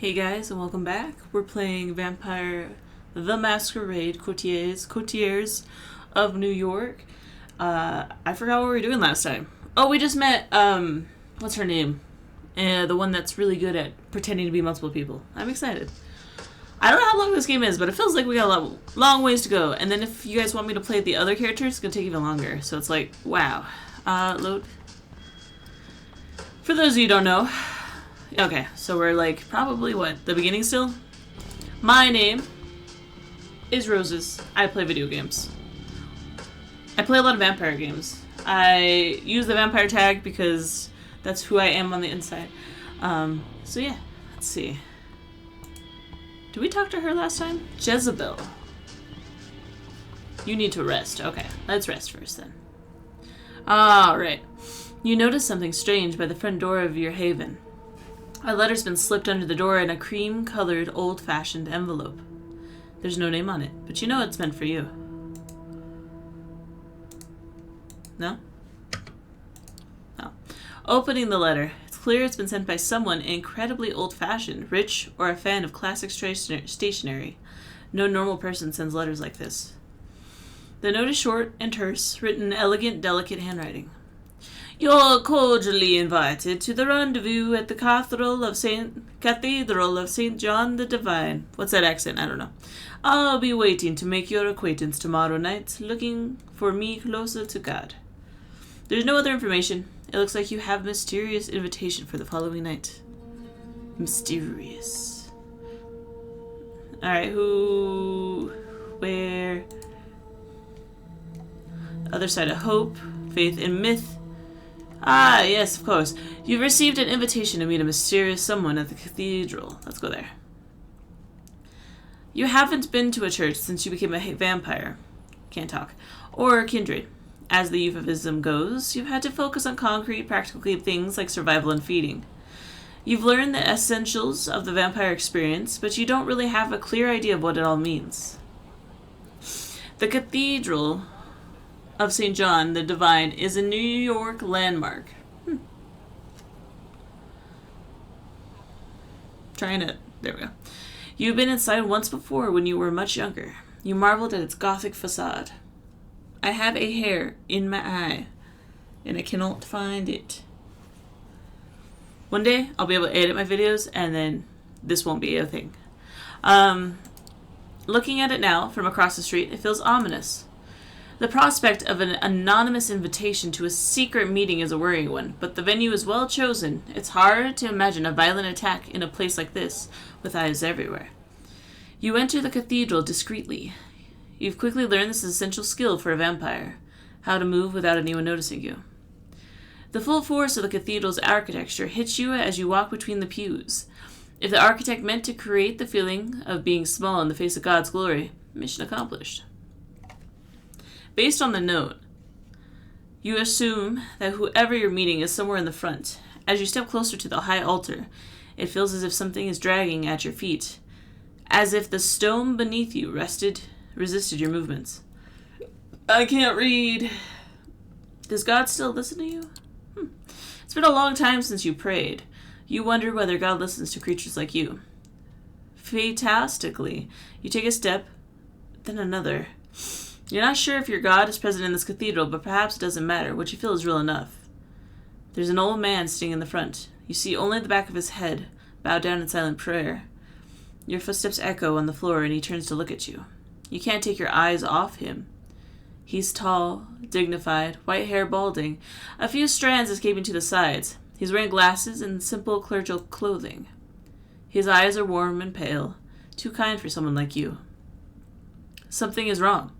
Hey guys, and welcome back. We're playing Vampire the Masquerade Coteries of New York. I forgot what we were doing last time. Oh, we just met, what's her name? The one that's really good at pretending to be multiple people. I'm excited. I don't know how long this game is, but it feels like we got a long ways to go. And then if you guys want me to play the other characters, it's going to take even longer. So it's like, wow. Load. For those of you who don't know, okay, so we're like probably what, the beginning still? My name is Roses. I play video games. I play a lot of vampire games. I use the vampire tag because that's who I am on the inside. So yeah, let's see. Did we talk to her last time? Jezebel. You need to rest. Okay, let's rest first then. Alright. You notice something strange by the front door of your haven. A letter's been slipped under the door in a cream-colored, old-fashioned envelope. There's no name on it, but you know it's meant for you. No? No. Opening the letter, it's clear it's been sent by someone incredibly old-fashioned, rich, or a fan of classic stationery. No normal person sends letters like this. The note is short and terse, written in elegant, delicate handwriting. You're cordially invited to the rendezvous at the Cathedral of St. John the Divine. What's that accent? I don't know. I'll be waiting to make your acquaintance tomorrow night, looking for me closer to God. There's no other information. It looks like you have a mysterious invitation for the following night. Mysterious. Alright, who... where... Other side of hope, faith in myth. Ah, yes, of course. You've received an invitation to meet a mysterious someone at the cathedral. Let's go there. You haven't been to a church since you became a vampire. Can't talk. Or kindred. As the euphemism goes, you've had to focus on concrete, practical things like survival and feeding. You've learned the essentials of the vampire experience, but you don't really have a clear idea of what it all means. The Cathedral of St. John the Divine is a New York landmark. There we go. You've been inside once before when you were much younger. You marveled at its gothic facade. I have a hair in my eye, and I cannot find it. One day, I'll be able to edit my videos, and then this won't be a thing. Looking at it now, from across the street, it feels ominous. The prospect of an anonymous invitation to a secret meeting is a worrying one, but the venue is well chosen. It's hard to imagine a violent attack in a place like this, with eyes everywhere. You enter the cathedral discreetly. You've quickly learned this essential skill for a vampire, how to move without anyone noticing you. The full force of the cathedral's architecture hits you as you walk between the pews. If the architect meant to create the feeling of being small in the face of God's glory, mission accomplished. Based on the note, you assume that whoever you're meeting is somewhere in the front. As you step closer to the high altar, it feels as if something is dragging at your feet, as if the stone beneath you resisted your movements. I can't read. Does God still listen to you? It's been a long time since you prayed. You wonder whether God listens to creatures like you. Fantastically, you take a step, then another. You're not sure if your God is present in this cathedral, but perhaps it doesn't matter. What you feel is real enough. There's an old man sitting in the front. You see only the back of his head, bowed down in silent prayer. Your footsteps echo on the floor, and he turns to look at you. You can't take your eyes off him. He's tall, dignified, white hair balding, a few strands escaping to the sides. He's wearing glasses and simple clerical clothing. His eyes are warm and pale, too kind for someone like you. Something is wrong.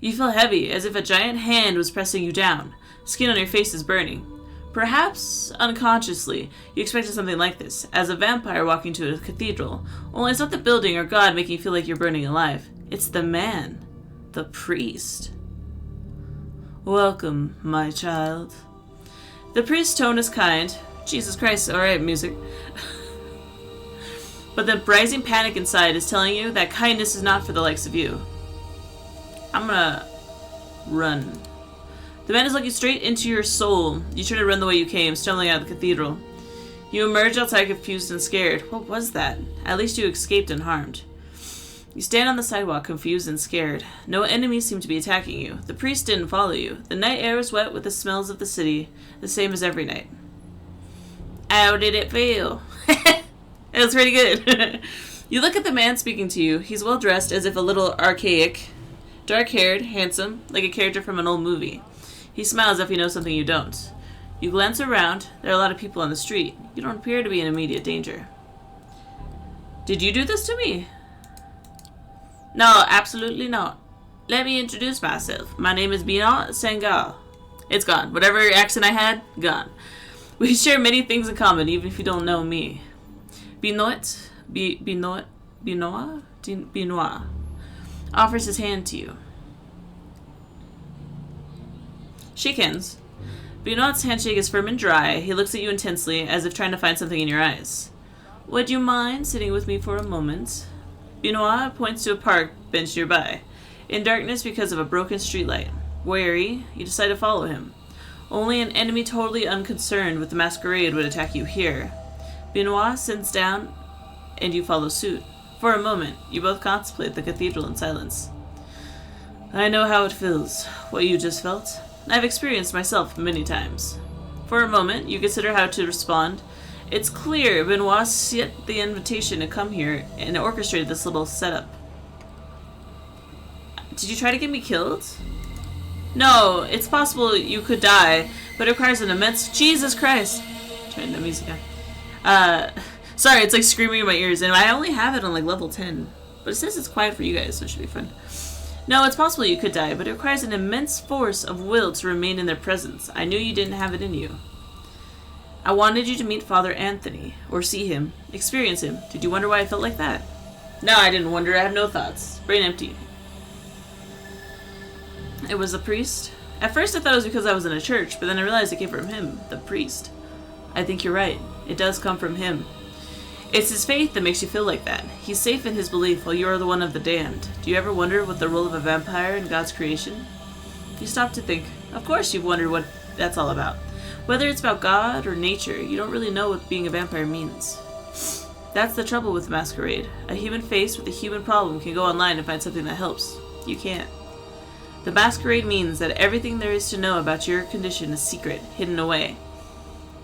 You feel heavy, as if a giant hand was pressing you down. Skin on your face is burning. Perhaps, unconsciously, you expected something like this, as a vampire walking to a cathedral. Only it's not the building or God making you feel like you're burning alive. It's the man. The priest. Welcome, my child. The priest's tone is kind. Jesus Christ, alright, music. But the rising panic inside is telling you that kindness is not for the likes of you. I'm gonna run. The man is looking straight into your soul. You turn to run the way you came, stumbling out of the cathedral. You emerge outside confused and scared. What was that? At least you escaped unharmed. You stand on the sidewalk confused and scared. No enemies seem to be attacking you. The priest didn't follow you. The night air is wet with the smells of the city, the same as every night. How did it feel? It was pretty good. You look at the man speaking to you. He's well dressed, as if a little archaic. Dark-haired, handsome, like a character from an old movie. He smiles as if he knows something you don't. You glance around. There are a lot of people on the street. You don't appear to be in immediate danger. Did you do this to me? No, absolutely not. Let me introduce myself. My name is Binot Sengal. It's gone. Whatever accent I had, gone. We share many things in common, even if you don't know me. Binot offers his hand to you. Shake hands. Binot's handshake is firm and dry. He looks at you intensely, as if trying to find something in your eyes. Would you mind sitting with me for a moment? Binot points to a park bench nearby, in darkness because of a broken streetlight. Wary, you decide to follow him. Only an enemy totally unconcerned with the masquerade would attack you here. Binot sits down, and you follow suit. For a moment, you both contemplate the cathedral in silence. I know how it feels, what you just felt. I've experienced myself many times. For a moment, you consider how to respond. It's clear Benoit sent the invitation to come here and orchestrated this little setup. Did you try to get me killed? No, it's possible you could die, but it requires an immense... Jesus Christ! Turn the music on. Sorry, it's like screaming in my ears, and I only have it on like level 10. But it says it's quiet for you guys, so it should be fun. No, it's possible you could die, but it requires an immense force of will to remain in their presence. I knew you didn't have it in you. I wanted you to meet Father Anthony, or see him, experience him. Did you wonder why I felt like that? No, I didn't wonder. I have no thoughts. Brain empty. It was the priest? At first I thought it was because I was in a church, but then I realized it came from him, the priest. I think you're right. It does come from him. It's his faith that makes you feel like that. He's safe in his belief while you are the one of the damned. Do you ever wonder what the role of a vampire in God's creation? You stop to think. Of course you've wondered what that's all about. Whether it's about God or nature, you don't really know what being a vampire means. That's the trouble with masquerade. A human face with a human problem can go online and find something that helps. You can't. The masquerade means that everything there is to know about your condition is secret, hidden away.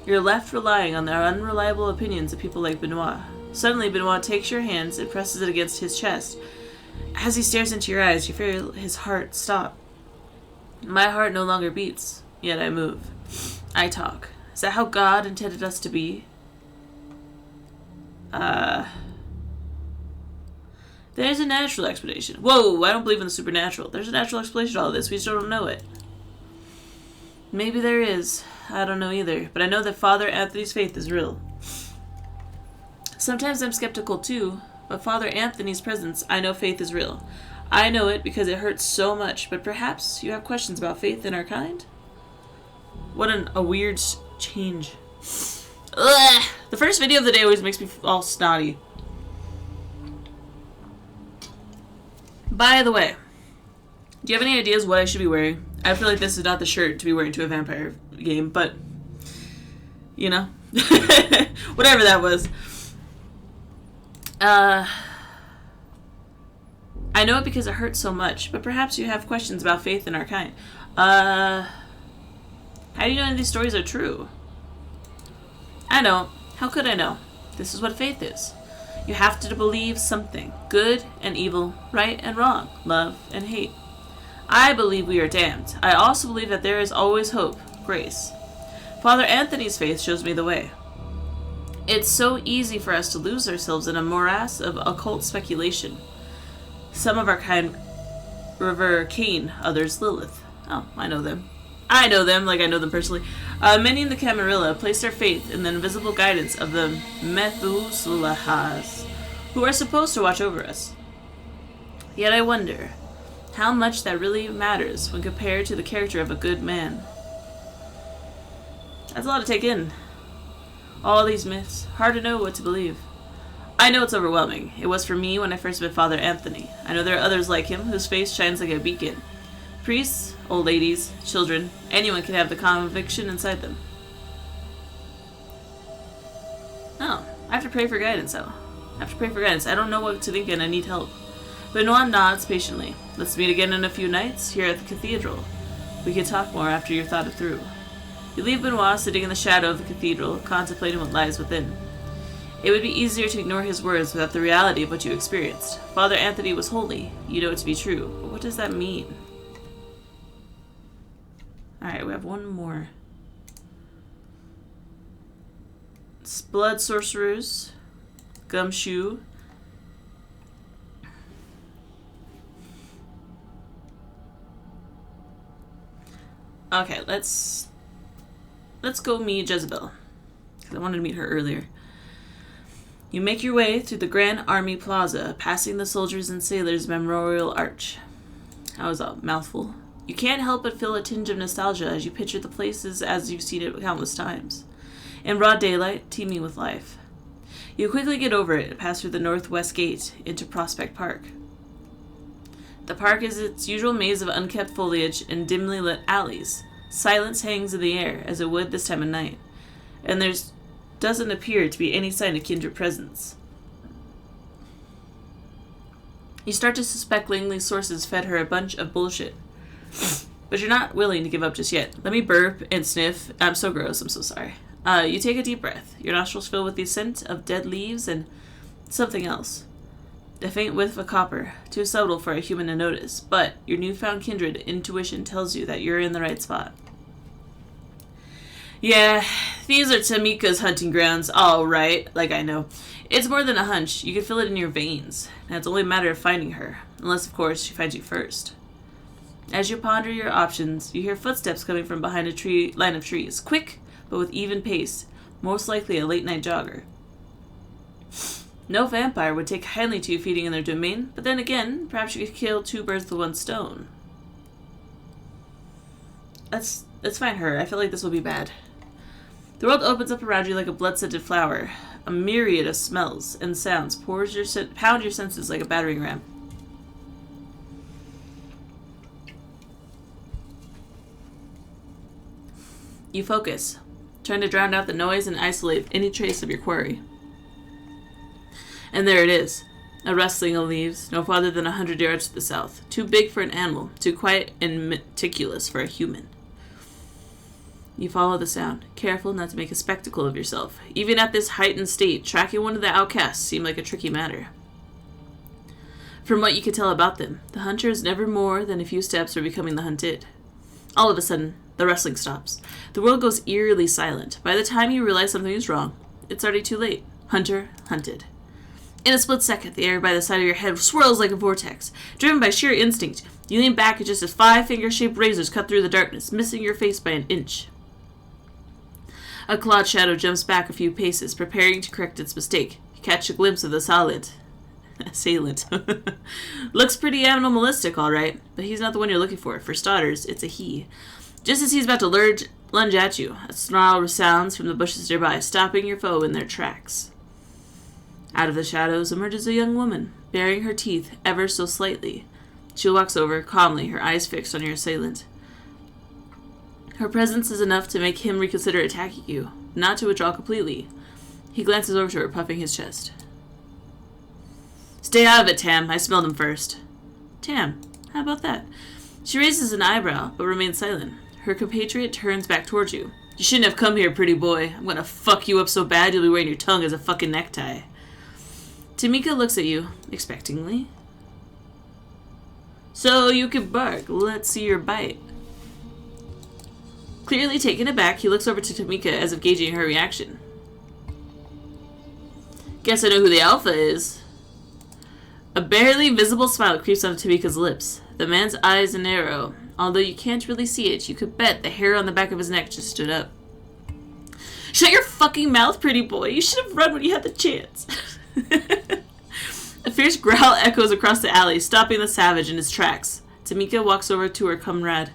You're left relying on the unreliable opinions of people like Benoit. Suddenly, Benoit takes your hands and presses it against his chest. As he stares into your eyes, you feel his heart stop. My heart no longer beats, yet I move. I talk. Is that how God intended us to be? There's a natural explanation. Whoa, I don't believe in the supernatural. There's a natural explanation to all this. We just don't know it. Maybe there is. I don't know either. But I know that Father Anthony's faith is real. Sometimes I'm skeptical too. But Father Anthony's presence, I know faith is real. I know it because it hurts so much. But perhaps you have questions about faith in our kind? What a weird change. Ugh. The first video of the day always makes me all snotty. By the way, do you have any ideas what I should be wearing? I feel like this is not the shirt to be wearing to a vampire game, but, you know, whatever that was. I know it because it hurts so much, but perhaps you have questions about faith in our kind. How do you know any of these stories are true? I don't. How could I know? This is what faith is. You have to believe something. Good and evil, right and wrong, love and hate. I believe we are damned. I also believe that there is always hope, grace. Father Anthony's faith shows me the way. It's so easy for us to lose ourselves in a morass of occult speculation. Some of our kind revere Cain, others Lilith. Oh, I know them. I know them, like I know them personally. Many in the Camarilla place their faith in the invisible guidance of the Methuselahs, who are supposed to watch over us. Yet I wonder how much that really matters when compared to the character of a good man. That's a lot to take in. All these myths, hard to know what to believe. I know it's overwhelming. It was for me when I first met Father Anthony. I know there are others like him whose face shines like a beacon. Priests, old ladies, children, anyone can have the conviction inside them. to pray for guidance, though. I have to pray for guidance. I don't know what to think and I need help. Benoit nods patiently. Let's meet again in a few nights here at the cathedral. We can talk more after you've thought it through. You leave Benoit sitting in the shadow of the cathedral, contemplating what lies within. It would be easier to ignore his words without the reality of what you experienced. Father Anthony was holy. You know it to be true. But what does that mean? Alright, we have one more. Blood sorcerers. Gumshoe. Okay, let's go meet Jezebel. Because I wanted to meet her earlier. You make your way through the Grand Army Plaza, passing the Soldiers and Sailors Memorial Arch. That was a mouthful. You can't help but feel a tinge of nostalgia as you picture the places as you've seen it countless times. In broad daylight, teeming with life. You quickly get over it and pass through the Northwest Gate into Prospect Park. The park is its usual maze of unkempt foliage and dimly lit alleys. Silence hangs in the air, as it would this time of night, and there doesn't appear to be any sign of kindred presence. You start to suspect Langley's sources fed her a bunch of bullshit, but you're not willing to give up just yet. Let me burp and sniff. I'm so gross, I'm so sorry. You take a deep breath. Your nostrils fill with the scent of dead leaves and something else. A faint whiff of copper, too subtle for a human to notice, but your newfound kindred intuition tells you that you're in the right spot. Yeah, these are Tamika's hunting grounds, all right, like I know. It's more than a hunch. You can feel it in your veins, and it's only a matter of finding her, unless, of course, she finds you first. As you ponder your options, you hear footsteps coming from behind a line of trees, quick, but with even pace, most likely a late-night jogger. No vampire would take kindly to you feeding in their domain, but then again, perhaps you could kill two birds with one stone. Let's find her. I feel like this will be bad. The world opens up around you like a blood-scented flower. A myriad of smells and sounds pound your senses like a battering ram. You focus, trying to drown out the noise and isolate any trace of your quarry. And there it is, a rustling of leaves, no farther than 100 yards to the south. Too big for an animal, too quiet and meticulous for a human. You follow the sound, careful not to make a spectacle of yourself. Even at this heightened state, tracking one of the outcasts seemed like a tricky matter. From what you could tell about them, the hunter is never more than a few steps from becoming the hunted. All of a sudden, the rustling stops. The world goes eerily silent. By the time you realize something is wrong, it's already too late. Hunter, hunted. In a split second, the air by the side of your head swirls like a vortex. Driven by sheer instinct, you lean back just as 5 finger-shaped razors cut through the darkness, missing your face by an inch. A clawed shadow jumps back a few paces, preparing to correct its mistake. You catch a glimpse of the assailant. Looks pretty animalistic, all right, but he's not the one you're looking for. For starters, it's a he. Just as he's about to lunge at you, a snarl resounds from the bushes nearby, stopping your foe in their tracks. Out of the shadows emerges a young woman, baring her teeth ever so slightly. She walks over, calmly, her eyes fixed on your assailant. Her presence is enough to make him reconsider attacking you, not to withdraw completely. He glances over to her, puffing his chest. Stay out of it, Tam. I smelled him first. Tam, how about that? She raises an eyebrow, but remains silent. Her compatriot turns back towards you. You shouldn't have come here, pretty boy. I'm gonna fuck you up so bad you'll be wearing your tongue as a fucking necktie. Tamika looks at you, expectingly. So you can bark. Let's see your bite. Clearly taken aback, he looks over to Tamika as if gauging her reaction. Guess I know who the alpha is. A barely visible smile creeps onto Tamika's lips. The man's eyes narrow. Although you can't really see it, you could bet the hair on the back of his neck just stood up. Shut your fucking mouth, pretty boy. You should have run when you had the chance. A fierce growl echoes across the alley, stopping the savage in his tracks. Tamika walks over to her comrade,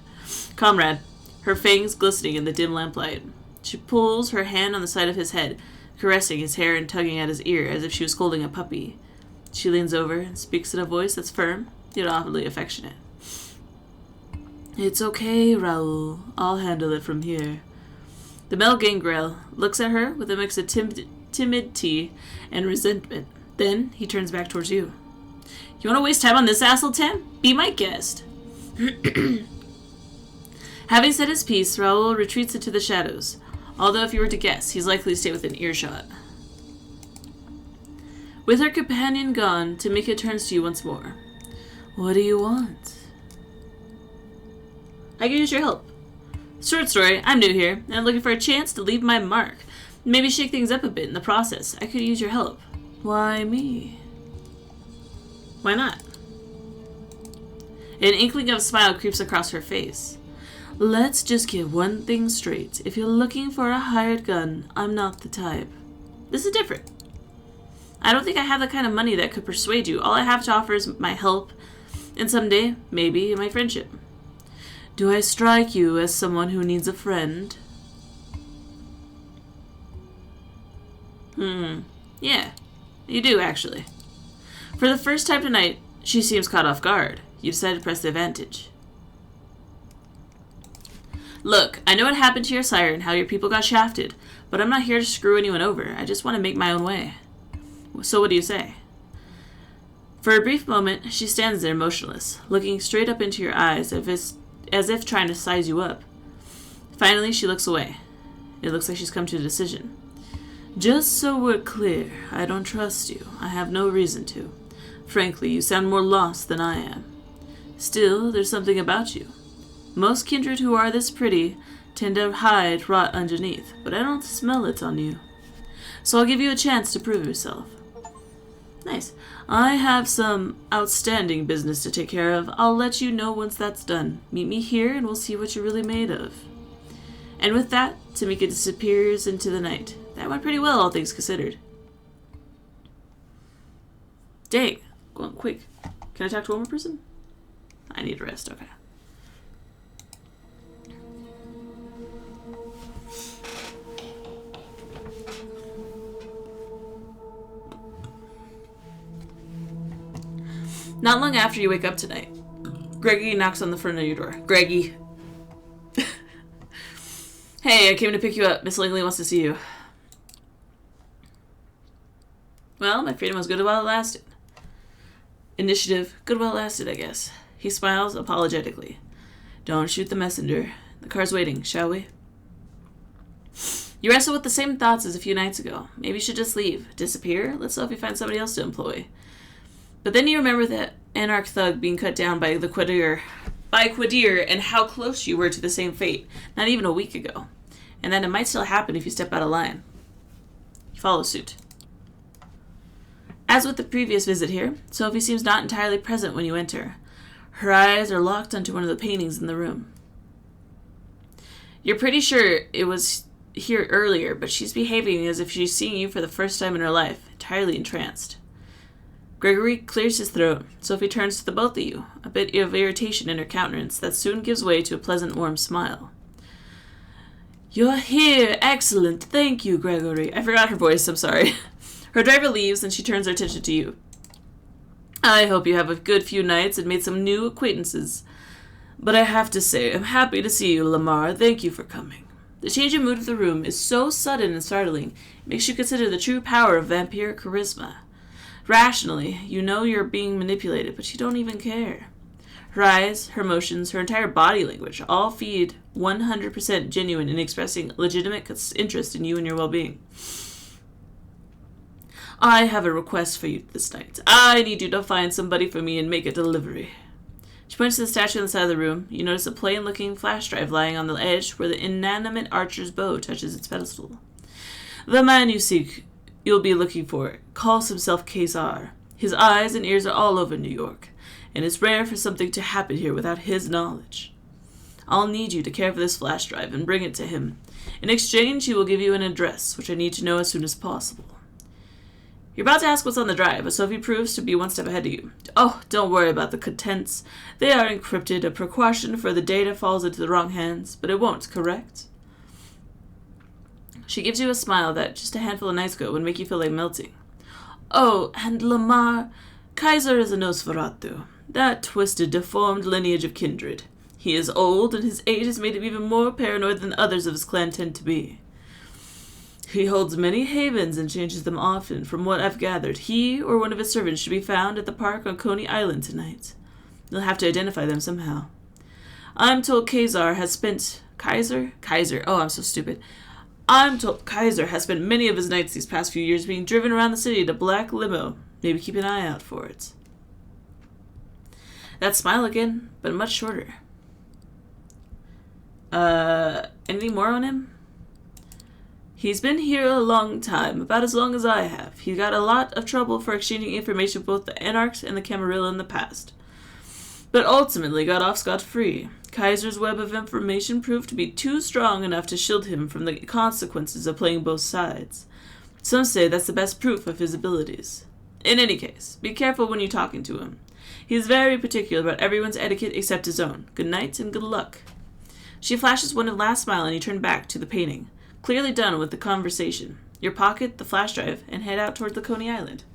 her fangs glistening in the dim lamplight. She pulls her hand on the side of his head, caressing his hair and tugging at his ear as if she was scolding a puppy. She leans over and speaks in a voice that's firm, yet awfully affectionate. It's okay, Raoul. I'll handle it from here. The male gangrel looks at her with a mix of timidity and resentment. Then he turns back towards you. You want to waste time on this asshole, Tam? Be my guest. Having said his piece, Raoul retreats into the shadows. Although if you were to guess, he's likely to stay within earshot. With her companion gone, Tamika turns to you once more. What do you want? I can use your help. Short story, I'm new here, and I'm looking for a chance to leave my mark. Maybe shake things up a bit in the process. I could use your help. Why me? Why not? An inkling of a smile creeps across her face. Let's just get one thing straight. If you're looking for a hired gun, I'm not the type. This is different. I don't think I have the kind of money that could persuade you. All I have to offer is my help, and someday, maybe, my friendship. Do I strike you as someone who needs a friend? Yeah, you do, actually. For the first time tonight, she seems caught off guard. You decide to press the advantage. Look, I know what happened to your sire and how your people got shafted, but I'm not here to screw anyone over. I just want to make my own way. So what do you say? For a brief moment, she stands there motionless, looking straight up into your eyes as if trying to size you up. Finally, she looks away. It looks like she's come to a decision. Just so we're clear, I don't trust you. I have no reason to. Frankly, you sound more lost than I am. Still, there's something about you. Most kindred who are this pretty tend to hide rot underneath, but I don't smell it on you. So I'll give you a chance to prove yourself. Nice. I have some outstanding business to take care of. I'll let you know once that's done. Meet me here and we'll see what you're really made of. And with that, Tamika disappears into the night. That went pretty well, all things considered. Dang. Go on, quick. Can I talk to one more person? I need a rest, okay. Not long after you wake up tonight, Greggy knocks on the front of your door. Greggy. Hey, I came to pick you up. Miss Langley wants to see you. Well, my freedom was good while it lasted. Initiative, good while it lasted, I guess. He smiles apologetically. Don't shoot the messenger. The car's waiting, shall we? You wrestle with the same thoughts as a few nights ago. Maybe you should just leave. Disappear? Let's see if we find somebody else to employ. But then you remember that anarch thug being cut down by Quadir and how close you were to the same fate, not even a week ago. And that it might still happen if you step out of line. You follow suit. As with the previous visit here, Sophie seems not entirely present when you enter. Her eyes are locked onto one of the paintings in the room. You're pretty sure it was here earlier, but she's behaving as if she's seeing you for the first time in her life, entirely entranced. Gregory clears his throat. Sophie turns to the both of you, a bit of irritation in her countenance that soon gives way to a pleasant, warm smile. You're here. Excellent. Thank you, Gregory. I forgot her voice. I'm sorry. Her driver leaves, and she turns her attention to you. I hope you have a good few nights and made some new acquaintances. But I have to say, I'm happy to see you, Lamar. Thank you for coming. The change in mood of the room is so sudden and startling, it makes you consider the true power of vampiric charisma. Rationally, you know you're being manipulated, but you don't even care. Her eyes, her motions, her entire body language all feed 100% genuine in expressing legitimate interest in you and your well-being. I have a request for you this night. I need you to find somebody for me and make a delivery. She points to the statue on the side of the room. You notice a plain-looking flash drive lying on the edge where the inanimate archer's bow touches its pedestal. The man you seek you'll be looking for calls himself Kazar. His eyes and ears are all over New York, and it's rare for something to happen here without his knowledge. I'll need you to care for this flash drive and bring it to him. In exchange, he will give you an address, which I need to know as soon as possible. You're about to ask what's on the drive, but Sophie proves to be one step ahead of you. Oh, don't worry about the contents. They are encrypted, a precaution for the data falls into the wrong hands, but it won't, correct? She gives you a smile that just a handful of nights ago would make you feel like melting. Oh, and Lamar, Kaiser is a Nosferatu, that twisted, deformed lineage of kindred. He is old, and his age has made him even more paranoid than others of his clan tend to be. He holds many havens and changes them often. From what I've gathered, he or one of his servants should be found at the park on Coney Island tonight. You'll have to identify them somehow. I'm told Kaiser has spent... Kaiser? Oh, I'm so stupid. I'm told Kaiser has spent many of his nights these past few years being driven around the city in a black limo. Maybe keep an eye out for it. That smile again, but much shorter. Anything more on him? He's been here a long time, about as long as I have. He got a lot of trouble for exchanging information with both the Anarchs and the Camarilla in the past, but ultimately got off scot-free. Kaiser's web of information proved to be too strong enough to shield him from the consequences of playing both sides. Some say that's the best proof of his abilities. In any case, be careful when you're talking to him. He's very particular about everyone's etiquette except his own. Good night and good luck. She flashes one last smile and you turn back to the painting. Clearly done with the conversation. Your pocket, the flash drive, and head out toward the Coney Island.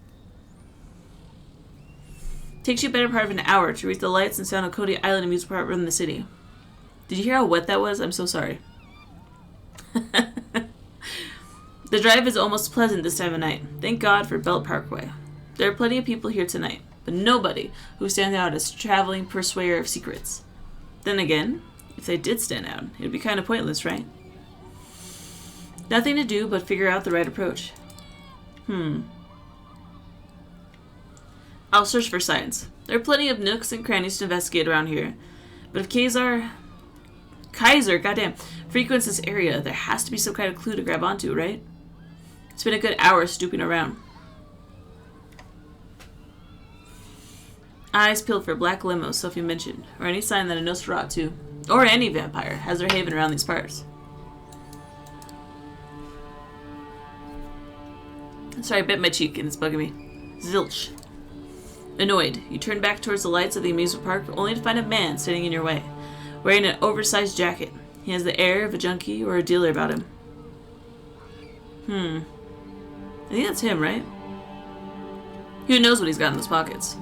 Takes you a better part of an hour to reach the lights and sound of Coney Island amusement park in the city. Did you hear how wet that was? I'm so sorry. The drive is almost pleasant this time of night. Thank God for Belt Parkway. There are plenty of people here tonight, but nobody who stands out as traveling pursuer of secrets. Then again, if they did stand out, it would be kind of pointless, right? Nothing to do but figure out the right approach. I'll search for signs. There are plenty of nooks and crannies to investigate around here. But if Kaiser, goddamn, frequents this area, there has to be some kind of clue to grab onto, right? It's been a good hour stooping around. Eyes peeled for black limos Sophie mentioned, or any sign that a Nosferatu, or any vampire, has their haven around these parts. Sorry, I bit my cheek and it's bugging me. Zilch. Annoyed, you turn back towards the lights of the amusement park only to find a man standing in your way, wearing an oversized jacket. He has the air of a junkie or a dealer about him. I think that's him, right? Who knows what he's got in those pockets?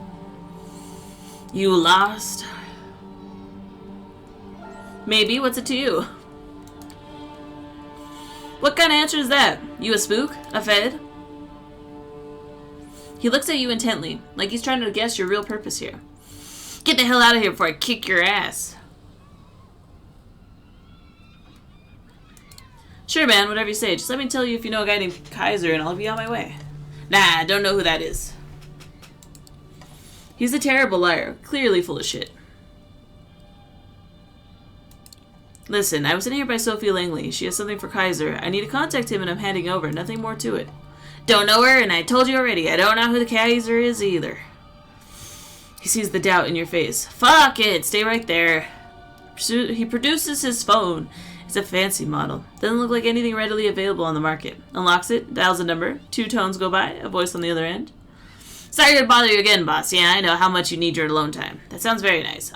You lost? Maybe. What's it to you? What kind of answer is that? You a spook? A fed? He looks at you intently, like he's trying to guess your real purpose here. Get the hell out of here before I kick your ass. Sure, man, whatever you say. Just let me tell you if you know a guy named Kaiser and I'll be on my way. Nah, I don't know who that is. He's a terrible liar, clearly full of shit. Listen, I was sitting here by Sophie Langley. She has something for Kaiser. I need to contact him and I'm handing over. Nothing more to it. Don't know her, and I told you already, I don't know who the Kaiser is either. He sees the doubt in your face. Fuck it, stay right there. He produces his phone. It's a fancy model. Doesn't look like anything readily available on the market. Unlocks it, dials a number. 2 tones go by, a voice on the other end. Sorry to bother you again, boss. Yeah, I know how much you need your alone time. That sounds very nice.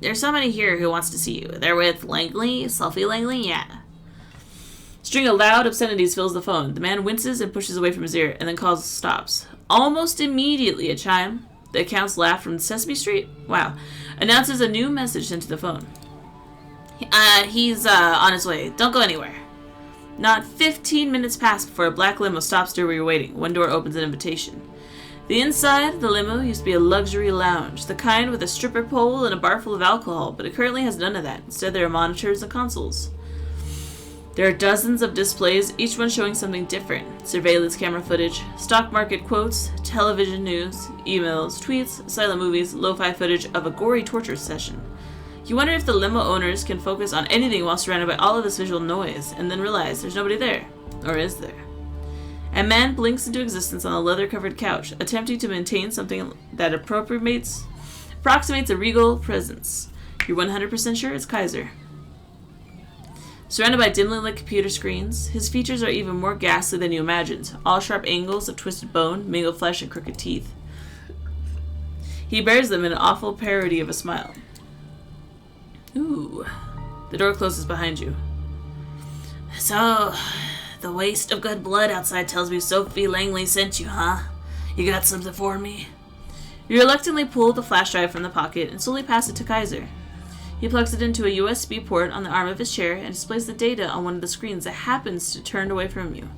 There's somebody here who wants to see you. They're with Langley? Sophie Langley? Yeah. String of loud obscenities fills the phone. The man winces and pushes away from his ear, and then calls stops. Almost immediately, a chime, the account's laugh from Sesame Street, wow, announces a new message sent to the phone. He's on his way. Don't go anywhere. Not 15 minutes pass before a black limo stops where you're waiting. One door opens an invitation. The inside of the limo used to be a luxury lounge, the kind with a stripper pole and a bar full of alcohol, but it currently has none of that. Instead, there are monitors and consoles. There are dozens of displays, each one showing something different. Surveillance camera footage, stock market quotes, television news, emails, tweets, silent movies, lo-fi footage of a gory torture session. You wonder if the limo owners can focus on anything while surrounded by all of this visual noise, and then realize there's nobody there. Or is there? A man blinks into existence on a leather-covered couch, attempting to maintain something that approximates a regal presence. You're 100% sure it's Kaiser. Surrounded by dimly lit computer screens, his features are even more ghastly than you imagined, all sharp angles of twisted bone, mangled flesh, and crooked teeth. He bears them in an awful parody of a smile. Ooh. The door closes behind you. So, the waste of good blood outside tells me Sophie Langley sent you, huh? You got something for me? You reluctantly pull the flash drive from the pocket and slowly pass it to Kaiser. He plugs it into a USB port on the arm of his chair and displays the data on one of the screens that happens to turn away from you.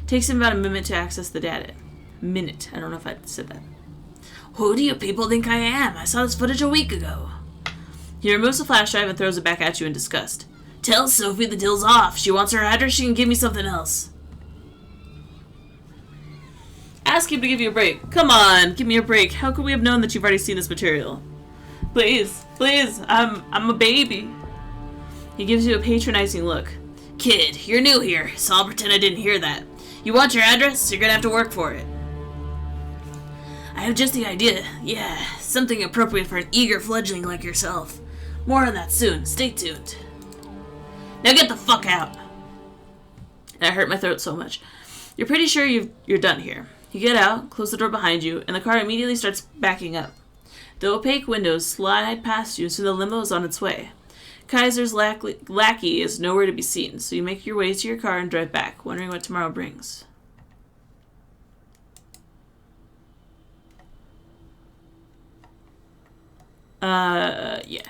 It takes him about a minute to access the data. Minute. I don't know if I said that. Who do you people think I am? I saw this footage a week ago. He removes the flash drive and throws it back at you in disgust. Tell Sophie the deal's off. She wants her address, she can give me something else. Ask him to give you a break. Come on, give me a break. How could we have known that you've already seen this material? Please, please, I'm a baby. He gives you a patronizing look. Kid, you're new here, so I'll pretend I didn't hear that. You want your address? You're gonna have to work for it. I have just the idea. Yeah, something appropriate for an eager fledgling like yourself. More on that soon. Stay tuned. Now get the fuck out. That hurt my throat so much. You're pretty sure you're done here. You get out, close the door behind you, and the car immediately starts backing up. The opaque windows slide past you, so the limo is on its way. Kaiser's lackey is nowhere to be seen, so you make your way to your car and drive back, wondering what tomorrow brings. Yeah.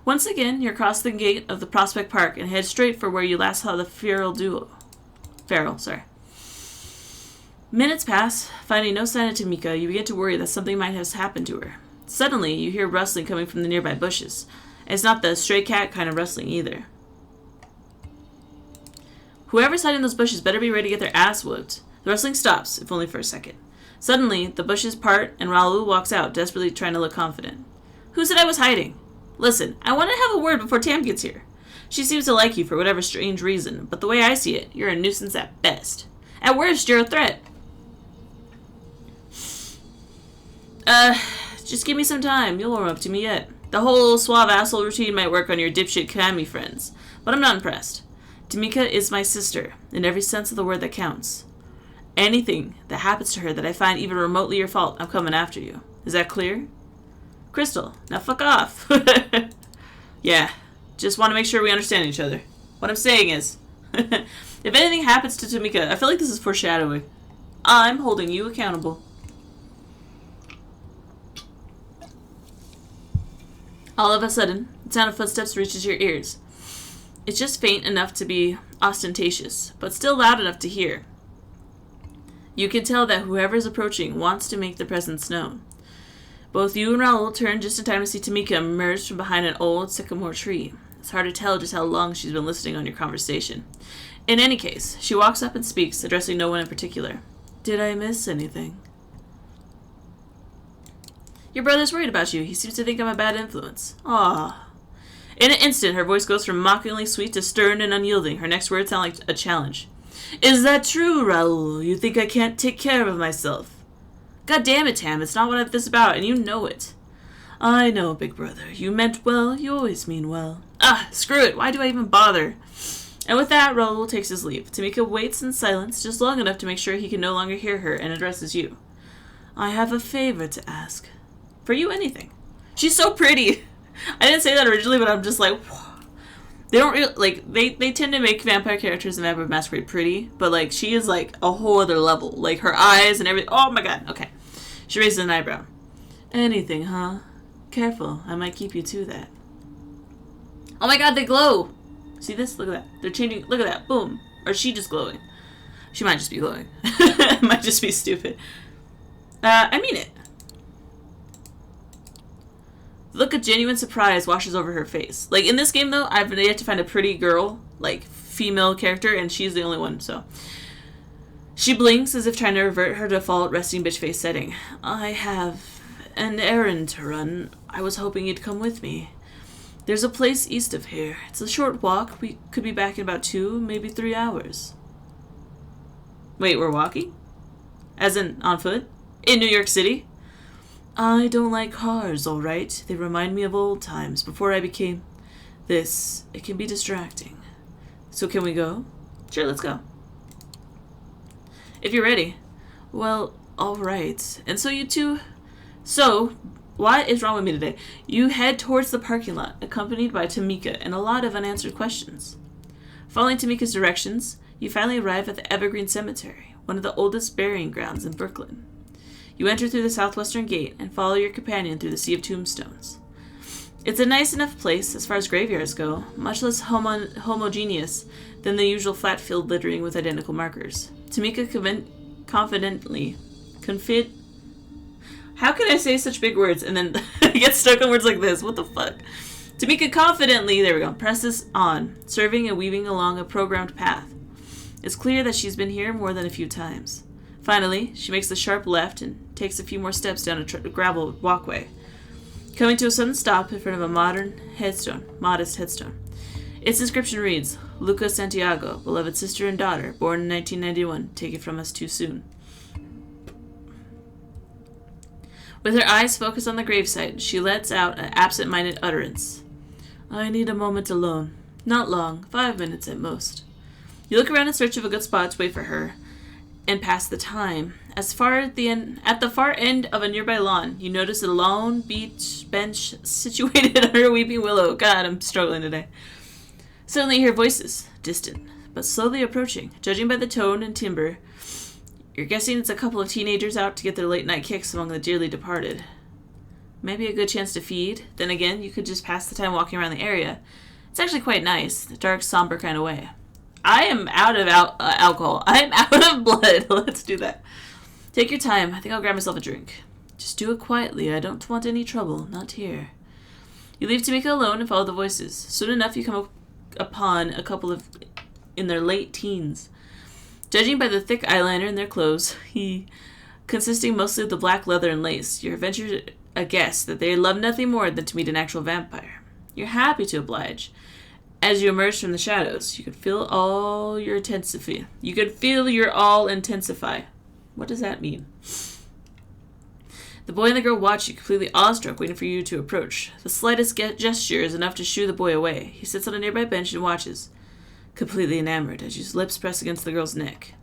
Once again, you cross the gate of the Prospect Park and head straight for where you last saw the Feral duo. Minutes pass. Finding no sign of Tamika, you begin to worry that something might have happened to her. Suddenly, you hear rustling coming from the nearby bushes. And it's not the stray cat kind of rustling either. Whoever's hiding in those bushes better be ready to get their ass whooped. The rustling stops, if only for a second. Suddenly, the bushes part and Raul walks out, desperately trying to look confident. Who said I was hiding? Listen, I want to have a word before Tam gets here. She seems to like you for whatever strange reason, but the way I see it, you're a nuisance at best. At worst, you're a threat. Just give me some time. You'll warm up to me yet. The whole suave asshole routine might work on your dipshit Cammy friends, but I'm not impressed. Tamika is my sister, in every sense of the word that counts. Anything that happens to her that I find even remotely your fault, I'm coming after you. Is that clear? Crystal, now fuck off. Yeah, just want to make sure we understand each other. What I'm saying is, if anything happens to Tamika, I feel like this is foreshadowing. I'm holding you accountable. All of a sudden, the sound of footsteps reaches your ears. It's just faint enough to be ostentatious, but still loud enough to hear. You can tell that whoever is approaching wants to make their presence known. Both you and Raul turn just in time to see Tamika emerge from behind an old sycamore tree. It's hard to tell just how long she's been listening on your conversation. In any case, she walks up and speaks, addressing no one in particular. Did I miss anything? Your brother's worried about you. He seems to think I'm a bad influence. Ah. In an instant, her voice goes from mockingly sweet to stern and unyielding. Her next words sound like a challenge. Is that true, Raul? You think I can't take care of myself? God damn it, Tam. It's not what this is about, and you know it. I know, big brother. You meant well. You always mean well. Ah, screw it. Why do I even bother? And with that, Raul takes his leave. Tamika waits in silence just long enough to make sure he can no longer hear her and addresses you. I have a favor to ask. For you, anything. She's so pretty. I didn't say that originally, but I'm just like, whoa. They don't really, like, they tend to make vampire characters in Vampire Masquerade pretty, but, like, she is, like, a whole other level. Like, her eyes and everything. Oh, my God. Okay. She raises an eyebrow. Anything, huh? Careful. I might keep you to that. Oh, my God, they glow. See this? Look at that. They're changing. Look at that. Boom. Or is she just glowing? She might just be glowing. It might just be stupid. I mean it. The look of genuine surprise washes over her face. Like, in this game, though, I've yet to find a pretty girl, like, female character, and she's the only one, so. She blinks as if trying to revert her default resting bitch face setting. I have an errand to run. I was hoping you'd come with me. There's a place east of here. It's a short walk. We could be back in about 2, maybe 3 hours. Wait, we're walking? As in, on foot? In New York City? I don't like cars, all right. They remind me of old times, before I became this. It can be distracting. So can we go? Sure, let's go. If you're ready. Well, all right. And so you two... So, what is wrong with me today? You head towards the parking lot, accompanied by Tamika and a lot of unanswered questions. Following Tamika's directions, you finally arrive at the Evergreen Cemetery, one of the oldest burying grounds in Brooklyn. You enter through the southwestern gate and follow your companion through the sea of tombstones. It's a nice enough place as far as graveyards go, much less homogeneous than the usual flat field littering with identical markers. Tamika How can I say such big words and then get stuck on words like this? What the fuck? Tamika confidently, there we go, presses on, serving and weaving along a programmed path. It's clear that she's been here more than a few times. Finally, she makes the sharp left and takes a few more steps down a gravel walkway, coming to a sudden stop in front of a modest headstone. Its inscription reads, Luca Santiago, beloved sister and daughter, born in 1991, taken from us too soon. With her eyes focused on the gravesite, she lets out an absent-minded utterance. I need a moment alone. Not long, 5 minutes at most. You look around in search of a good spot to wait for her, and pass the time. At the far end of a nearby lawn, you notice a lone beach bench situated under a weeping willow. God, I'm struggling today. Suddenly you hear voices, distant, but slowly approaching. Judging by the tone and timbre, you're guessing it's a couple of teenagers out to get their late-night kicks among the dearly departed. Maybe a good chance to feed. Then again, you could just pass the time walking around the area. It's actually quite nice, the dark, somber kind of way. I am out of alcohol. I am out of blood. Let's do that. Take your time. I think I'll grab myself a drink. Just do it quietly. I don't want any trouble. Not here. You leave Tamika alone and follow the voices. Soon enough, you come upon a couple in their late teens. Judging by the thick eyeliner in their clothes, consisting mostly of the black leather and lace, you're ventured a guess that they love nothing more than to meet an actual vampire. You're happy to oblige. As you emerge from the shadows, you could feel your all intensify. What does that mean? The boy and the girl watch you, completely awestruck, waiting for you to approach. The slightest gesture is enough to shoo the boy away. He sits on a nearby bench and watches, completely enamored, as his lips press against the girl's neck.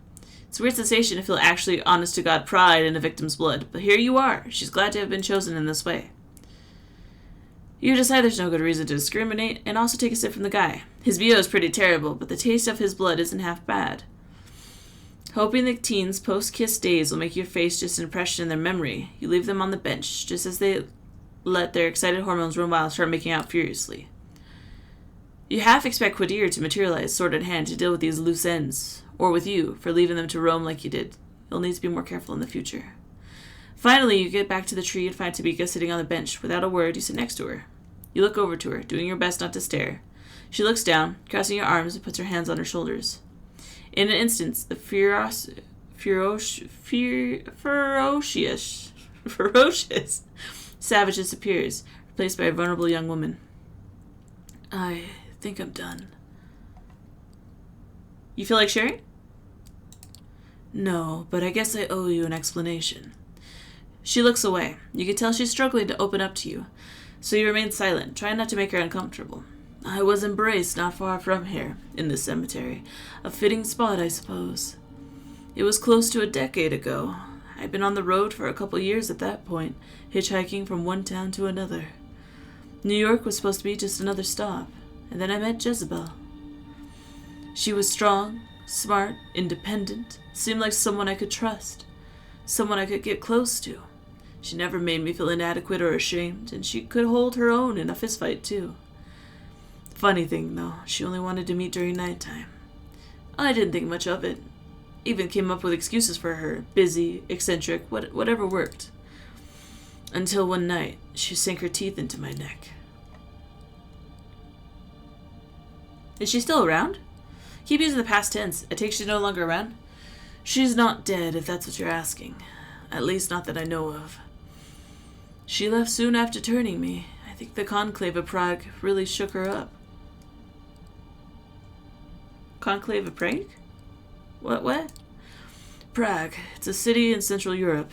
It's a weird sensation to feel actually honest-to-God pride in a victim's blood, but here you are. She's glad to have been chosen in this way. You decide there's no good reason to discriminate, and also take a sip from the guy. His BO is pretty terrible, but the taste of his blood isn't half bad. Hoping the teens' post-kiss days will make your face just an impression in their memory, you leave them on the bench, just as they let their excited hormones run wild and start making out furiously. You half expect Quadir to materialize sword in hand to deal with these loose ends, or with you, for leaving them to roam like you did. You'll need to be more careful in the future. Finally, you get back to the tree and find Tamika sitting on the bench. Without a word, you sit next to her. You look over to her, doing your best not to stare. She looks down, crossing her arms, and puts her hands on her shoulders. In an instant, the ferocious savage disappears, replaced by a vulnerable young woman. I think I'm done. You feel like sharing? No, but I guess I owe you an explanation. She looks away. You can tell she's struggling to open up to you, so you remain silent, trying not to make her uncomfortable. I was embraced not far from here, in this cemetery. A fitting spot, I suppose. It was close to a decade ago. I'd been on the road for a couple years at that point, hitchhiking from one town to another. New York was supposed to be just another stop, and then I met Jezebel. She was strong, smart, independent, seemed like someone I could trust, someone I could get close to. She never made me feel inadequate or ashamed, and she could hold her own in a fistfight, too. Funny thing, though, she only wanted to meet during nighttime. I didn't think much of it. Even came up with excuses for her, busy, eccentric, whatever worked. Until one night, she sank her teeth into my neck. Is she still around? Keep using the past tense. It takes she's no longer around. She's not dead, if that's what you're asking. At least not that I know of. She left soon after turning me. I think the Conclave of Prague really shook her up. Conclave of Prague? What? Prague. It's a city in Central Europe.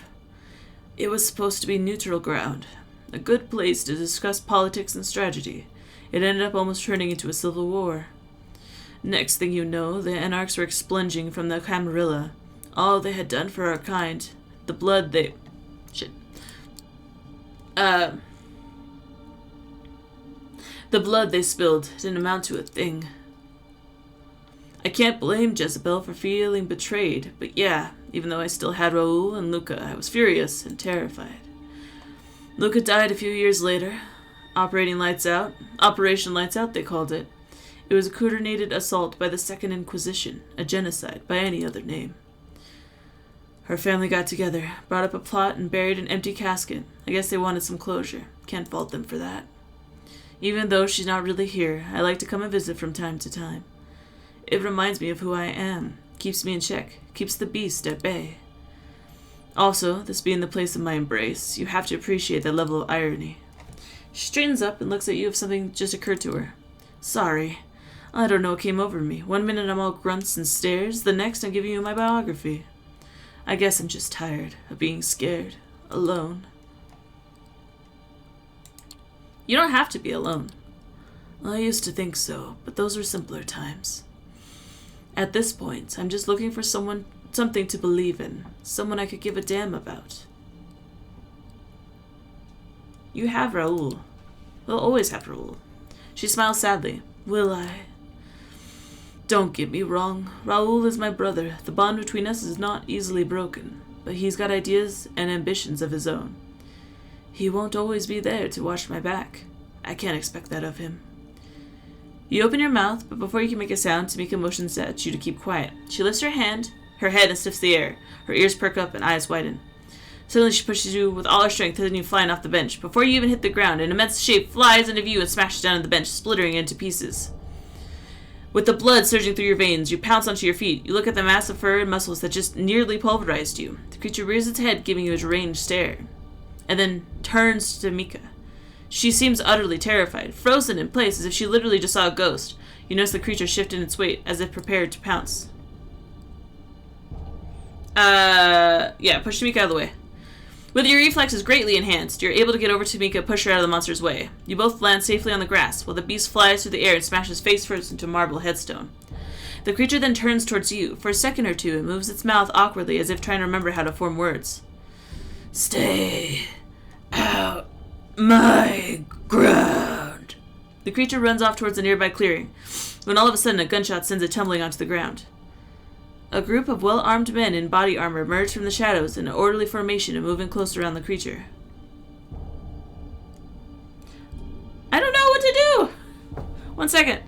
It was supposed to be neutral ground. A good place to discuss politics and strategy. It ended up almost turning into a civil war. Next thing you know, the anarchs were expunging from the Camarilla all they had done for our kind. The blood they... The blood they spilled didn't amount to a thing. I can't blame Jezebel for feeling betrayed, but yeah, even though I still had Raoul and Luca, I was furious and terrified. Luca died a few years later. Operation Lights Out, they called it. It was a coordinated assault by the Second Inquisition, a genocide by any other name. Her family got together, brought up a plot, and buried an empty casket. I guess they wanted some closure. Can't fault them for that. Even though she's not really here, I like to come and visit from time to time. It reminds me of who I am, keeps me in check, keeps the beast at bay. Also, this being the place of my embrace, you have to appreciate that level of irony. She straightens up and looks at you if something just occurred to her. Sorry. I don't know what came over me. One minute I'm all grunts and stares, the next I'm giving you my biography. I guess I'm just tired of being scared, alone. You don't have to be alone. I used to think so, but those were simpler times. At this point, I'm just looking for something to believe in, someone I could give a damn about. You have Raoul. We'll always have Raoul. She smiles sadly. Will I? Don't get me wrong. Raoul is my brother. The bond between us is not easily broken, but he's got ideas and ambitions of his own. He won't always be there to watch my back. I can't expect that of him. You open your mouth, but before you can make a sound, Tamika motions at you to keep quiet. She lifts her head and sniffs the air. Her ears perk up and eyes widen. Suddenly she pushes you with all her strength, hitting you flying off the bench. Before you even hit the ground, an immense shape flies into view and smashes down on the bench, splintering into pieces. With the blood surging through your veins, you pounce onto your feet. You look at the mass of fur and muscles that just nearly pulverized you. The creature rears its head, giving you a deranged stare, and then turns to Tamika. She seems utterly terrified, frozen in place as if she literally just saw a ghost. You notice the creature shift in its weight, as if prepared to pounce. Push Tamika out of the way. With your reflexes greatly enhanced, you're able to get over to Tamika and push her out of the monster's way. You both land safely on the grass, while the beast flies through the air and smashes face first into a marble headstone. The creature then turns towards you. For a second or two, it moves its mouth awkwardly as if trying to remember how to form words. Stay out my ground. The creature runs off towards a nearby clearing, when all of a sudden a gunshot sends it tumbling onto the ground. A group of well-armed men in body armor emerge from the shadows in an orderly formation and move in close around the creature. I don't know what to do! 1 second.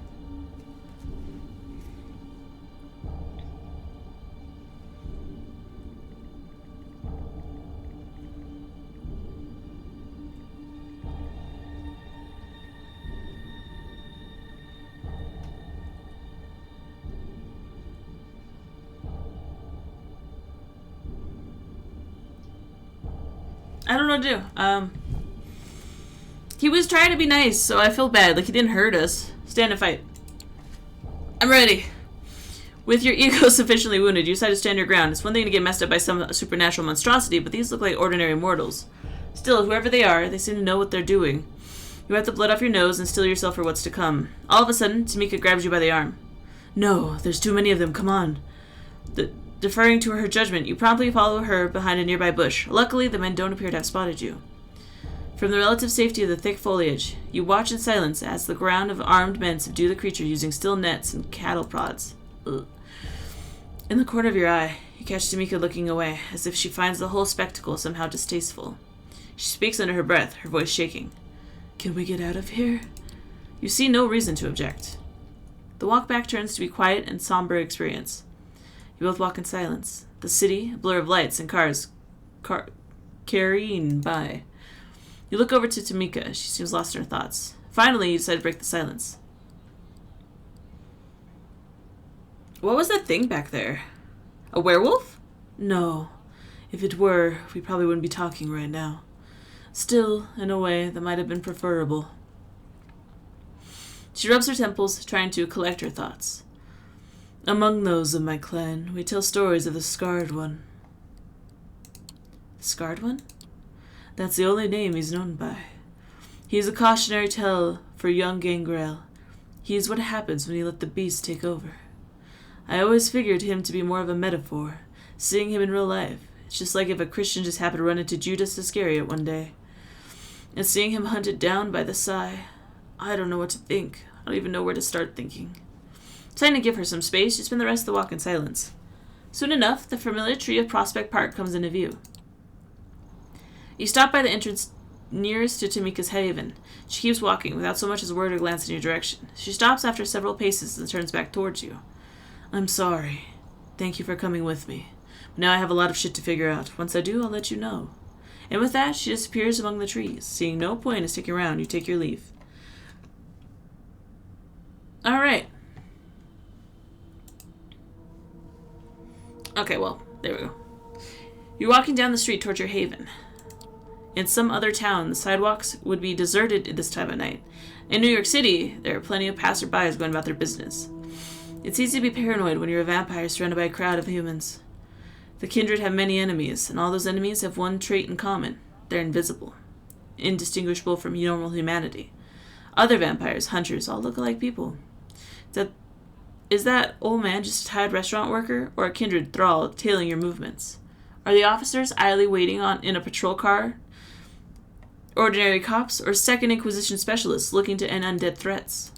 I don't know what to do. He was trying to be nice, so I feel bad. Like, he didn't hurt us. Stand and fight. I'm ready. With your ego sufficiently wounded, you decide to stand your ground. It's one thing to get messed up by some supernatural monstrosity, but these look like ordinary mortals. Still, whoever they are, they seem to know what they're doing. You wipe the blood off your nose and steel yourself for what's to come. All of a sudden, Tamika grabs you by the arm. No, there's too many of them. Come on. Deferring to her judgment, you promptly follow her behind a nearby bush. Luckily, the men don't appear to have spotted you. From the relative safety of the thick foliage, you watch in silence as the ground of armed men subdue the creature using steel nets and cattle prods. Ugh. In the corner of your eye, you catch Tamika looking away, as if she finds the whole spectacle somehow distasteful. She speaks under her breath, her voice shaking. Can we get out of here? You see no reason to object. The walk back turns to be quiet and somber experience. You both walk in silence. The city, a blur of lights and cars carrying by. You look over to Tamika. She seems lost in her thoughts. Finally, you decide to break the silence. What was that thing back there? A werewolf? No. If it were, we probably wouldn't be talking right now. Still, in a way, that might have been preferable. She rubs her temples, trying to collect her thoughts. Among those of my clan, we tell stories of the Scarred One. The Scarred One? That's the only name he's known by. He is a cautionary tale for young Gangrel. He is what happens when you let the beast take over. I always figured him to be more of a metaphor, seeing him in real life. It's just like if a Christian just happened to run into Judas Iscariot one day. And seeing him hunted down by the Psy, I don't know what to think. I don't even know where to start thinking. Deciding to give her some space, you spend the rest of the walk in silence. Soon enough, the familiar tree of Prospect Park comes into view. You stop by the entrance nearest to Tamika's haven. She keeps walking, without so much as a word or glance in your direction. She stops after several paces and turns back towards you. I'm sorry. Thank you for coming with me. But now I have a lot of shit to figure out. Once I do, I'll let you know. And with that, she disappears among the trees. Seeing no point in sticking around, you take your leave. Alright. Okay, well, there we go. You're walking down the street towards your haven. In some other town, the sidewalks would be deserted at this time of night. In New York City, there are plenty of passerbys going about their business. It's easy to be paranoid when you're a vampire surrounded by a crowd of humans. The kindred have many enemies, and all those enemies have one trait in common. They're invisible, indistinguishable from normal humanity. Other vampires, hunters, all look like people. Is that old man just a tired restaurant worker, or a kindred thrall tailing your movements? Are the officers idly waiting in a patrol car? Ordinary cops, or Second Inquisition specialists looking to end undead threats?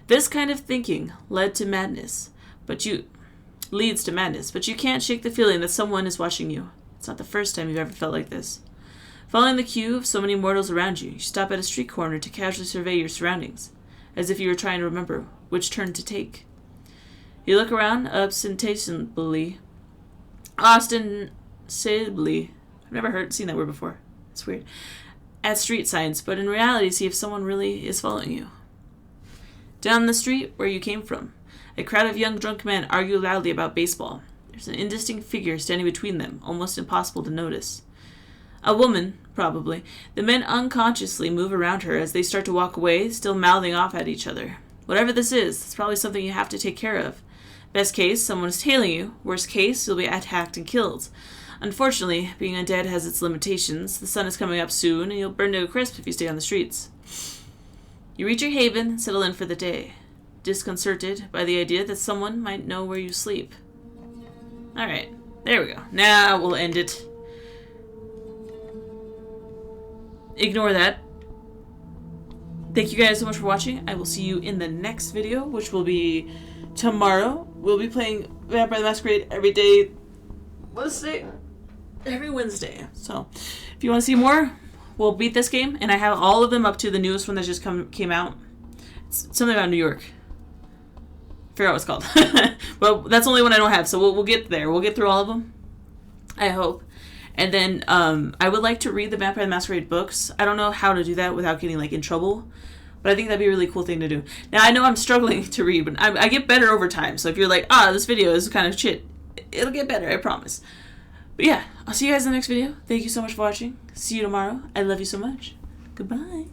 This kind of thinking leads to madness, but you can't shake the feeling that someone is watching you. It's not the first time you've ever felt like this. Following the queue of so many mortals around you, you stop at a street corner to casually survey your surroundings, as if you were trying to remember which turn to take. You look around ostensibly. I've never seen that word before. It's weird. At street signs, but in reality see if someone really is following you. Down the street where you came from, a crowd of young drunk men argue loudly about baseball. There's an indistinct figure standing between them, almost impossible to notice. A woman, probably. The men unconsciously move around her as they start to walk away, still mouthing off at each other. Whatever this is, it's probably something you have to take care of. Best case, someone is tailing you. Worst case, you'll be attacked and killed. Unfortunately, being undead has its limitations. The sun is coming up soon, and you'll burn to a crisp if you stay on the streets. You reach your haven and settle in for the day, disconcerted by the idea that someone might know where you sleep. Alright, there we go. Now we'll end it. Ignore that. Thank you guys so much for watching. I will see you in the next video, which will be tomorrow. We'll be playing Vampire the Masquerade every day. Let's say every Wednesday. So if you want to see more, we'll beat this game. And I have all of them up to the newest one that just came out. It's something about New York. Figure out what it's called. Well, that's the only one I don't have. So we'll get there. We'll get through all of them, I hope. And then I would like to read the Vampire the Masquerade books. I don't know how to do that without getting in trouble. But I think that'd be a really cool thing to do. Now, I know I'm struggling to read, but I get better over time. So if you're like, this video is kind of shit, it'll get better, I promise. But yeah, I'll see you guys in the next video. Thank you so much for watching. See you tomorrow. I love you so much. Goodbye.